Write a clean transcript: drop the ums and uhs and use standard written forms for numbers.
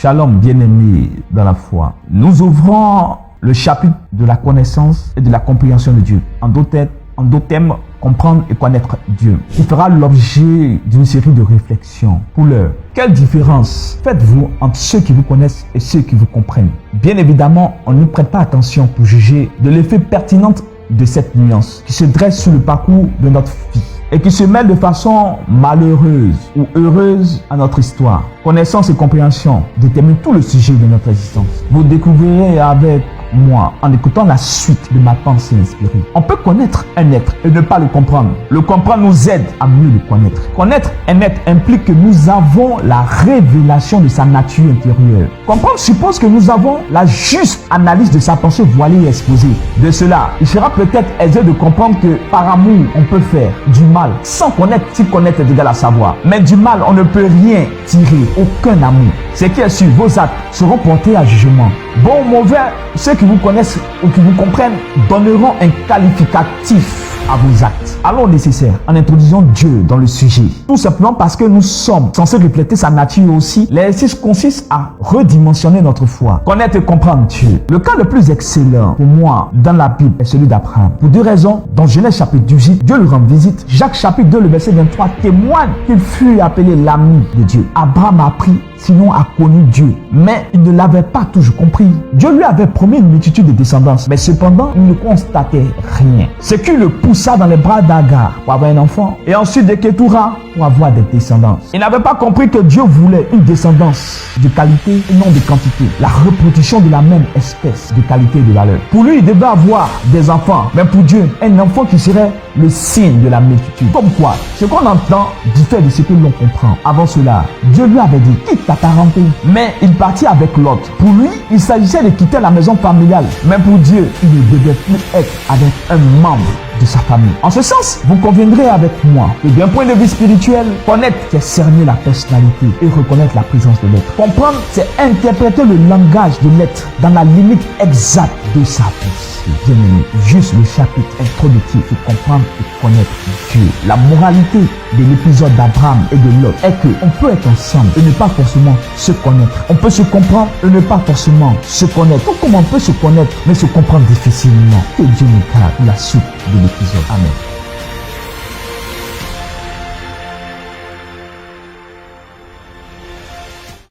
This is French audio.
Shalom, bien-aimés dans la foi. Nous ouvrons le chapitre de la connaissance et de la compréhension de Dieu. En d'autres thèmes, comprendre et connaître Dieu, qui fera l'objet d'une série de réflexions. Pour l'heure, quelle différence faites-vous entre ceux qui vous connaissent et ceux qui vous comprennent? Bien évidemment, on ne prête pas attention pour juger de l'effet pertinent de cette nuance qui se dresse sur le parcours de notre vie et qui se mêle de façon malheureuse ou heureuse à notre histoire. Connaissance et compréhension déterminent tout le sujet de notre existence. Vous découvrirez avec moi en écoutant la suite de ma pensée inspirée. On peut connaître un être et ne pas le comprendre. Le comprendre nous aide à mieux le connaître. Connaître un être implique que nous avons la révélation de sa nature intérieure. Comprendre suppose que nous avons la juste analyse de sa pensée voilée et exposée. De cela, il sera peut-être aisé de comprendre que par amour, on peut faire du mal sans connaître, si connaître est égal à savoir. Mais du mal, on ne peut rien tirer, aucun amour. Ce qui est sûr, vos actes seront portés à jugement. Bon ou mauvais, ceux qui vous connaissent ou qui vous comprennent donneront un qualificatif à vos actes. Alors nécessaire, en introduisant Dieu dans le sujet. Tout simplement parce que nous sommes censés refléter sa nature aussi. L'exercice consiste à redimensionner notre foi. Connaître et comprendre Dieu. Le cas le plus excellent pour moi dans la Bible est celui d'Abraham. Pour deux raisons. Dans Genèse chapitre 18, Dieu lui rend visite. Jacques chapitre 2, le verset 23 témoigne qu'il fut appelé l'ami de Dieu. Abraham a appris, sinon a connu Dieu. Mais il ne l'avait pas toujours compris. Dieu lui avait promis une multitude de descendance. Mais cependant, il ne constatait rien. Ce qui le poussa dans les bras d'Agar pour avoir un enfant. Et ensuite de Ketura pour avoir des descendances. Il n'avait pas compris que Dieu voulait une descendance de qualité et non de quantité. La reproduction de la même espèce de qualité et de valeur. Pour lui, il devait avoir des enfants. Mais pour Dieu, un enfant qui serait le signe de la multitude. Comme quoi, ce qu'on entend diffère de ce que l'on comprend. Avant cela, Dieu lui avait dit, quitte ta parenté. Mais il partit avec l'autre. Pour lui, il s'agissait de quitter la maison familiale. Mais pour Dieu, il ne devait plus être avec un membre de sa famille. En ce sens, vous conviendrez avec moi que d'un point de vue spirituel, connaître, c'est cerner la personnalité et reconnaître la présence de l'être. Comprendre, c'est interpréter le langage de l'être dans la limite exacte de sa pensée. Bien-aimé, juste le chapitre introductif pour comprendre et connaître Dieu. La moralité de l'épisode d'Abraham et de Lot est que on peut être ensemble et ne pas forcément se connaître. On peut se comprendre et ne pas forcément se connaître. Tout comme on peut se connaître mais se comprendre difficilement. Que Dieu nous garde pour la suite de l'épisode. Amen.